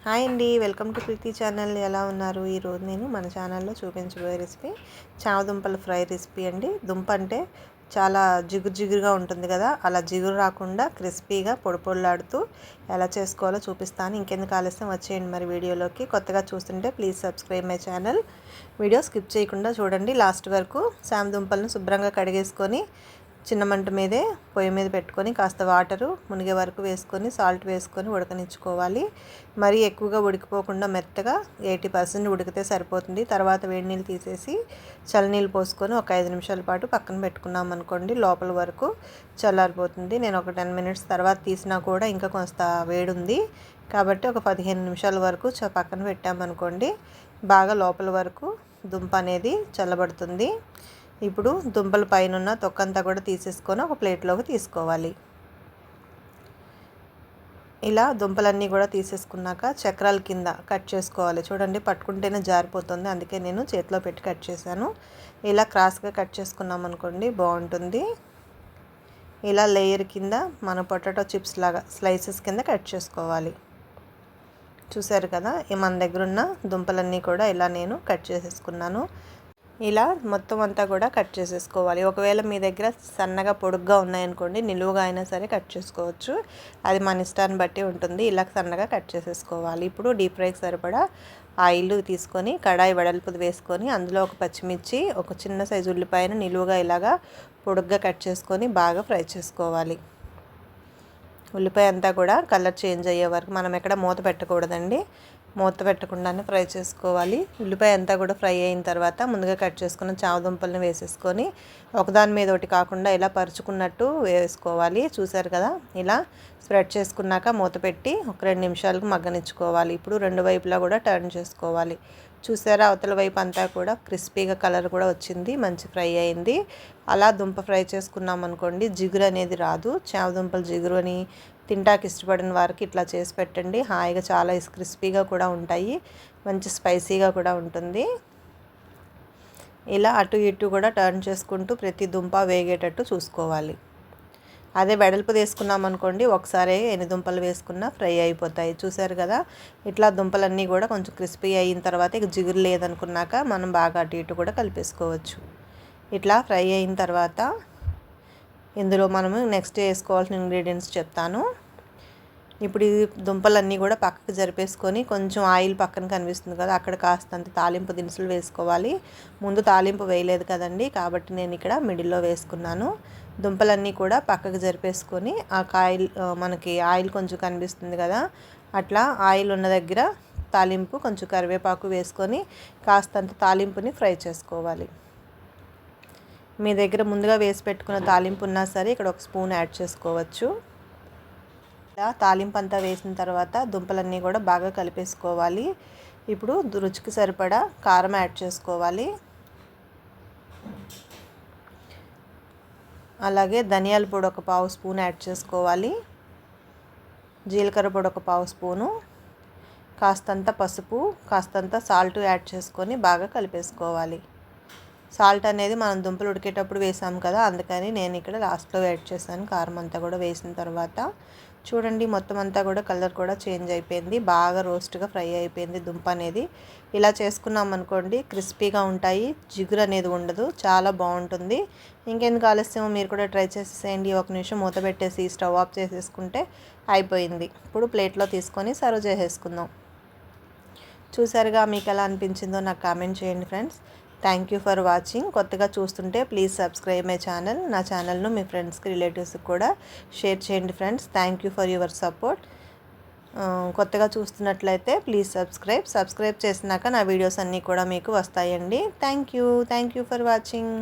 Hi అండి, welcome to Preethi channel. ఎలా ఉన్నారు? ఈరోజు నేను మన ఛానల్లో చూపించబోయే రెసిపీ చామదుంపల ఫ్రై రెసిపీ అండి. దుంప అంటే చాలా జిగురుగా ఉంటుంది కదా, అలా జిగురు రాకుండా క్రిస్పీగా పొడిలాడుతూ ఎలా చేసుకోవాలో చూపిస్తాను. ఇంకెందుకు ఆలస్యం, వచ్చేయండి మరి వీడియోలోకి. కొత్తగా చూస్తుంటే please subscribe my channel. Video skip చేయకుండా చూడండి లాస్ట్ వరకు. చామదుంపలను శుభ్రంగా కడిగేసుకొని చిన్న మంట మీదే పొయ్యి మీద పెట్టుకొని కాస్త వాటరు మునిగే వరకు వేసుకొని సాల్ట్ వేసుకొని ఉడకనిచ్చుకోవాలి. మరీ ఎక్కువగా ఉడికిపోకుండా మెత్తగా 80% ఉడికితే సరిపోతుంది. తర్వాత వేడి నీళ్ళు తీసేసి చల్లనీళ్ళు పోసుకొని ఒక 5 నిమిషాల పాటు పక్కన పెట్టుకున్నాం అనుకోండి, లోపల వరకు చల్లారిపోతుంది. నేను ఒక 10 మినిట్స్ తర్వాత తీసినా కూడా ఇంకా కొంత వేడి ఉంది కాబట్టి ఒక 15 నిమిషాల వరకు పక్కన పెట్టామనుకోండి, బాగా లోపల వరకు దుంప అనేది చల్లబడుతుంది. ఇప్పుడు దుంపల పైన తొక్కంతా కూడా తీసేసుకొని ఒక ప్లేట్లోకి తీసుకోవాలి. ఇలా దుంపలన్నీ కూడా తీసేసుకున్నాక చక్రాల కింద కట్ చేసుకోవాలి. చూడండి, పట్టుకుంటేనే జారిపోతుంది, అందుకే నేను చేతిలో పెట్టి కట్ చేశాను. ఇలా క్రాస్గా కట్ చేసుకున్నాం అనుకోండి, బాగుంటుంది. ఇలా లేయర్ కింద మన పొటాటో చిప్స్ లాగా స్లైసెస్ కింద కట్ చేసుకోవాలి. చూసారు కదా, మన దగ్గర ఉన్న దుంపలన్నీ కూడా ఇలా నేను కట్ చేసేసుకున్నాను. ఇలా మొత్తం అంతా కూడా కట్ చేసేసుకోవాలి. ఒకవేళ మీ దగ్గర సన్నగా పొడుగ్గా ఉన్నాయనుకోండి, నిలువుగా అయినా సరే కట్ చేసుకోవచ్చు, అది మన ఇష్టాన్ని బట్టి ఉంటుంది. ఇలా సన్నగా కట్ చేసేసుకోవాలి. ఇప్పుడు డీప్ ఫ్రైకి సరిపడా ఆయిల్ తీసుకొని కడాయి వెడల్పుది వేసుకొని అందులో ఒక పచ్చిమిర్చి, ఒక చిన్న సైజు ఉల్లిపాయను నిలువుగా ఇలాగా పొడుగ్గా కట్ చేసుకొని బాగా ఫ్రై చేసుకోవాలి. ఉల్లిపాయ అంతా కూడా కలర్ చేంజ్ అయ్యే వరకు, మనం ఎక్కడ మూత పెట్టకూడదండి, మూత పెట్టకుండానే ఫ్రై చేసుకోవాలి. ఉల్లిపాయ అంతా కూడా ఫ్రై అయిన తర్వాత ముందుగా కట్ చేసుకున్న చామదుంపలను వేసేసుకొని ఒకదాని మీద ఒకటి కాకుండా ఇలా పరుచుకున్నట్టు వేసుకోవాలి. చూసారు కదా, ఇలా స్ప్రెడ్ చేసుకున్నాక మూత పెట్టి ఒక 2 నిమిషాలకు మగ్గనిచ్చుకోవాలి. ఇప్పుడు రెండు వైపులా కూడా టర్న్ చేసుకోవాలి. చూసారా, అవతల వైపు అంతా కూడా క్రిస్పీగా కలర్ కూడా వచ్చింది, మంచి ఫ్రై అయింది. అలా దుంప ఫ్రై చేసుకున్నాం అనుకోండి, జిగురు అనేది రాదు. చామదుంపలు జిగురు అని తింటాకి ఇష్టపడిన వారికి ఇట్లా చేసి పెట్టండి, హాయిగా చాలా క్రిస్పీగా కూడా ఉంటాయి, మంచి స్పైసీగా కూడా ఉంటుంది. ఇలా అటు ఇటు కూడా టర్న్ చేసుకుంటూ ప్రతి దుంప వేగేటట్టు చూసుకోవాలి. అదే వెడల్పు వేసుకున్నాం అనుకోండి, ఒకసారి ఎన్ని దుంపలు వేసుకున్నా ఫ్రై అయిపోతాయి. చూసారు కదా, ఇట్లా దుంపలన్నీ కూడా కొంచెం క్రిస్పీ అయిన తర్వాత ఇక జిగురు లేదనుకున్నాక మనం బాగా అటు ఇటు కూడా కలిపేసుకోవచ్చు. ఇట్లా ఫ్రై అయిన తర్వాత ఇందులో మనము నెక్స్ట్ వేసుకోవాల్సిన ఇంగ్రీడియంట్స్ చెప్తాను. ఇప్పుడు ఈ దుంపలన్నీ కూడా పక్కకు జరిపేసుకొని కొంచెం ఆయిల్ పక్కన కనిపిస్తుంది కదా, అక్కడ కాస్తంత తాలింపు దినుసులు వేసుకోవాలి. ముందు తాలింపు వేయలేదు కదండి, కాబట్టి నేను ఇక్కడ మిడిల్లో వేసుకున్నాను. దుంపలన్నీ కూడా పక్కకు జరిపేసుకొని మనకి ఆయిల్ కొంచెం కనిపిస్తుంది కదా, అట్లా ఆయిల్ ఉన్న దగ్గర తాలింపు కొంచెం కరివేపాకు వేసుకొని కాస్తంత తాలింపుని ఫ్రై చేసుకోవాలి. మీ దగ్గర ముందుగా వేసి పెట్టుకున్న తాలింపు ఉన్నా సరే ఇక్కడ ఒక స్పూన్ యాడ్ చేసుకోవచ్చు. ఇలా తాలింపు అంతా వేసిన తర్వాత దుంపలన్నీ కూడా బాగా కలిపేసుకోవాలి. ఇప్పుడు రుచికి సరిపడా కారం యాడ్ చేసుకోవాలి. అలాగే ధనియాల పొడి ఒక 1/2 స్పూన్ యాడ్ చేసుకోవాలి. జీలకర్ర పొడి ఒక 1/2 స్పూను, కాస్తంత పసుపు, కాస్తంత సాల్ట్ యాడ్ చేసుకొని బాగా కలిపేసుకోవాలి. సాల్ట్ అనేది మనం దుంపలు ఉడికేటప్పుడు వేసాము కదా, అందుకని నేను ఇక్కడ లాస్ట్లో యాడ్ చేశాను. కారం అంతా కూడా వేసిన తర్వాత చూడండి, మొత్తం అంతా కూడా కలర్ కూడా చేంజ్ అయిపోయింది, బాగా రోస్ట్గా ఫ్రై అయిపోయింది దుంప అనేది. ఇలా చేసుకున్నాం అనుకోండి, క్రిస్పీగా ఉంటాయి, జిగురు అనేది ఉండదు, చాలా బాగుంటుంది. ఇంకెందుకు ఆలస్యం, మీరు కూడా ట్రై చేసేసేయండి. 1 నిమిషం మూత పెట్టేసి స్టవ్ ఆఫ్ చేసేసుకుంటే అయిపోయింది. ఇప్పుడు ప్లేట్లో తీసుకొని సర్వ్ చేసేసుకుందాం. చూసారుగా, మీకు ఎలా అనిపించిందో నాకు కామెంట్ చేయండి friends. Thank you for watching. కొత్తగా చూస్తుంటే ప్లీజ్ సబ్స్క్రైబ్ మై ఛానల్. నా ఛానల్ను మీ ఫ్రెండ్స్కి, రిలేటివ్స్కి కూడా షేర్ చేయండి friends. Thank you for your support. కొత్తగా చూస్తున్నట్లయితే ప్లీజ్ సబ్స్క్రైబ్ చేసినాక నా వీడియోస్ అన్నీ కూడా మీకు వస్తాయండి. Thank you for watching.